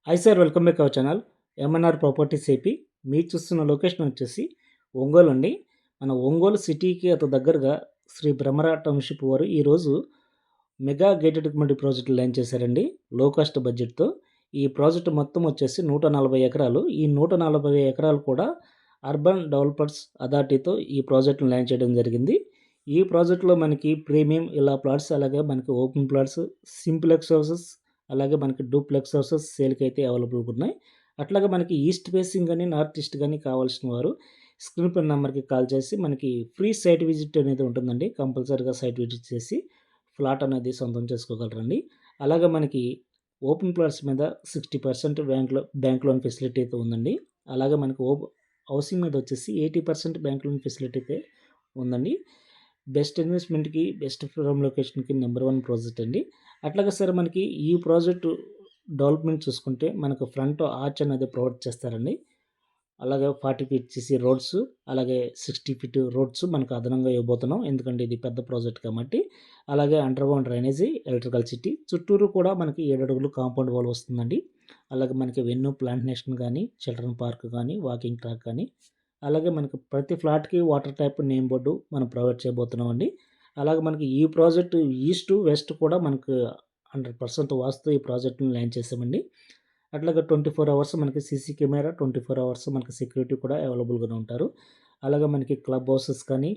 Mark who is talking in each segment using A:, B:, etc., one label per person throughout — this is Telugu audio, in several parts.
A: Hi sir, welcome back our channel MNR properties AP. మీరు చూస్తున్న లొకేషన్ వచ్చేసి ఒంగోలు అండి. మన ఒంగోలు సిటీకి అతి దగ్గరగా శ్రీ భ్రమర టౌన్షిప్ వారు ఈరోజు mega gated community project launch చేశారండి, లో కాస్ట్ బడ్జెట్తో. ఈ ప్రాజెక్ట్ మొత్తం వచ్చేసి 140 ఎకరాలు. ఈ 140 ఎకరాలు కూడా అర్బన్ డెవలపర్స్ అథారిటీతో ఈ ప్రాజెక్టును లాంచ్ చేయడం జరిగింది. ఈ ప్రాజెక్టులో మనకి ప్రీమియం ఇలా ప్లాట్స్, అలాగే మనకి ఓపెన్ ప్లాట్స్, సింప్లెక్స్ హౌసెస్, అలాగే మనకి డూప్లెక్స్ హౌసెస్ సేల్కి అయితే అవైలబుల్గా ఉన్నాయి. అట్లాగే మనకి ఈస్ట్ ఫేసింగ్ కానీ నార్త్ ఈస్ట్ కానీ కావాల్సిన వారు స్క్రీన్ పై నెంబర్కి కాల్ చేసి మనకి ఫ్రీ సైట్ విజిట్ అనేది ఉంటుందండి. కంపల్సరీగా సైట్ విజిట్ చేసి ఫ్లాట్ అనేది సొంతం చేసుకోగలరండి. అలాగే మనకి ఓపెన్ ప్లాట్స్ మీద 60% బ్యాంక్ లోన్ ఫెసిలిటీ అయితే ఉందండి. అలాగే మనకి హౌసింగ్ మీద వచ్చేసి 80% బ్యాంక్ లోన్ ఫెసిలిటీ అయితే ఉందండి. బెస్ట్ ఇన్వెస్ట్మెంట్కి, బెస్ట్ ఫ్రమ్ లొకేషన్కి నెంబర్ 1 ప్రాజెక్ట్ అండి. అట్లాగే సార్ మనకి ఈ ప్రాజెక్టు డెవలప్మెంట్ చూసుకుంటే మనకు ఫ్రంట్ ఆర్చ్ అనేది ప్రొవైడ్ చేస్తారండి. అలాగే 40 ఫీట్ సీసీ రోడ్స్, అలాగే 60 ఫీట్ రోడ్స్ మనకు అదనంగా ఇవ్వబోతున్నాం, ఎందుకంటే ఇది పెద్ద ప్రాజెక్ట్ కాబట్టి. అలాగే under ground drainage, electrical city, చుట్టూరు కూడా మనకి 7 అడుగులు కాంపౌండ్ వాల్ వస్తుందండి. అలాగే మనకి వెన్యూ ప్లాంటేషన్ కానీ, చిల్డ్రన్ పార్క్ కానీ, వాకింగ్ ట్రాక్ కానీ, అలాగే మనకి ప్రతి ఫ్లాట్కి వాటర్ ట్యాప్, నేమ్ బోర్డు మనం ప్రొవైడ్ చేయబోతున్నాం అండి. అలాగే మనకి ఈ ప్రాజెక్టు ఈస్ట్ వెస్ట్ కూడా మనకు 100% వాస్తు ఈ ప్రాజెక్ట్ని లాంచ్ చేసామండి. అట్లాగే 24 అవర్స్ మనకి సీసీ కెమెరా, 24 అవర్స్ మనకి సెక్యూరిటీ కూడా అవైలబుల్గానే ఉంటారు. అలాగే మనకి క్లబ్ హౌసెస్ కానీ,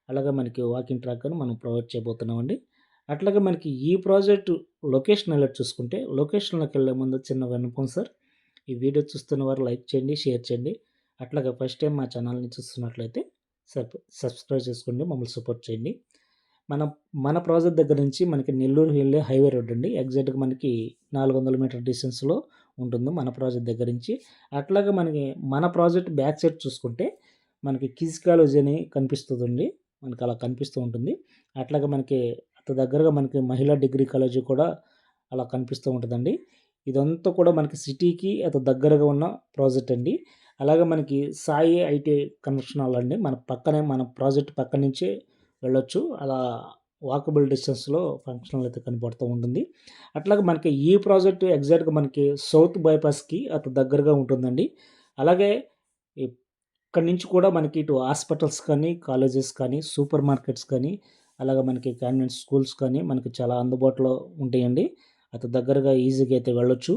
A: అలాగే మనకి వాకింగ్ ట్రాక్ కానీ మనం ప్రొవైడ్ చేయబోతున్నామండి. అట్లాగే మనకి ఈ ప్రాజెక్టు లొకేషన్ ఎలా చూసుకుంటే, లొకేషన్లోకి వెళ్ళే ముందు చిన్న విన్నపం సార్, ఈ వీడియో చూస్తున్న వారు లైక్ చేయండి, షేర్ చేయండి. అట్లాగే ఫస్ట్ టైం మా ఛానల్ని చూస్తున్నట్లయితే సబ్స్క్రైబ్ చేసుకోండి, మమ్మల్ని సపోర్ట్ చేయండి. మన మన ప్రాజెక్ట్ దగ్గర నుంచి మనకి నెల్లూరు వెళ్ళే హైవే రోడ్ అండి. ఎగ్జాక్ట్గా మనకి 400 మీటర్ డిస్టెన్స్లో ఉంటుంది మన ప్రాజెక్ట్ దగ్గర నుంచి. అట్లాగే మనకి మన ప్రాజెక్ట్ బ్యాక్ సైడ్ చూసుకుంటే మనకి కిడ్స్ కాలేజ్ అని కనిపిస్తుందండి, మనకి అలా కనిపిస్తూ ఉంటుంది. అట్లాగే మనకి అతి దగ్గరగా మనకి మహిళా డిగ్రీ కాలేజీ కూడా అలా కనిపిస్తూ ఉంటుందండి. ఇదంతా కూడా మనకి సిటీకి అతి దగ్గరగా ఉన్న ప్రాజెక్ట్ అండి. అలాగే మనకి సాయి ఐటీ కన్వర్షన్ హాల్ అండి, మన పక్కనే, మన ప్రాజెక్ట్ పక్క నుంచే వెళ్ళొచ్చు. అలా వాకబుల్ డిస్టెన్స్లో ఫంక్షనల్ అయితే కనపడుతూ ఉంటుంది. అట్లాగే మనకి ఈ ప్రాజెక్ట్ ఎగ్జాక్ట్గా మనకి సౌత్ బైపాస్కి అతి దగ్గరగా ఉంటుందండి. అలాగే ఇక్కడి నుంచి కూడా మనకి ఇటు హాస్పిటల్స్ కానీ, కాలేజెస్ కానీ, సూపర్ మార్కెట్స్ కానీ, అలాగే మనకి కాన్వెంట్ స్కూల్స్ కానీ మనకి చాలా అందుబాటులో ఉంటాయండి. అతి దగ్గరగా ఈజీగా అయితే వెళ్ళొచ్చు.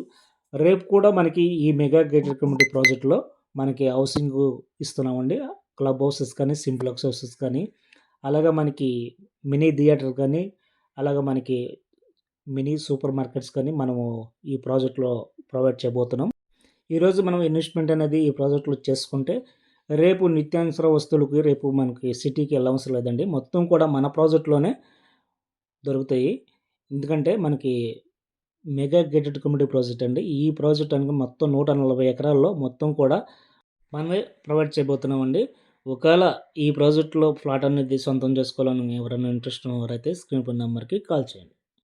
A: రేపు కూడా మనకి ఈ మెగా గేటెడ్ కమ్యూనిటీ ప్రాజెక్ట్లో మనకి హౌసింగ్ ఇస్తున్నామండి. క్లబ్ హౌసెస్ కానీ, సింప్లెక్స్ హౌసెస్ కానీ, అలాగే మనకి మినీ థియేటర్ కానీ, అలాగే మనకి మినీ సూపర్ మార్కెట్స్ కానీ మనము ఈ ప్రాజెక్ట్లో ప్రొవైడ్ చేయబోతున్నాం. ఈరోజు మనం ఇన్వెస్ట్మెంట్ అనేది ఈ ప్రాజెక్ట్లో చేసుకుంటే రేపు నిత్యావసర వస్తువులకి రేపు మనకి సిటీకి వెళ్ళవసరం లేదండి. మొత్తం కూడా మన ప్రాజెక్ట్లోనే దొరుకుతాయి. ఎందుకంటే మనకి మెగా గేటెడ్ కమ్యూనిటీ ప్రాజెక్ట్ అండి. ఈ ప్రాజెక్ట్ అనగా మొత్తం 140 ఎకరాల్లో మొత్తం కూడా మనమే ప్రొవైడ్ చేయబోతున్నామండి. ఒకవేళ ఈ ప్రాజెక్ట్లో ఫ్లాట్ అనేది సొంతం చేసుకోవాలని ఎవరైనా ఇంట్రెస్ట్ ఉన్నవారైతే స్క్రీన్ పై నెంబర్కి కాల్ చేయండి.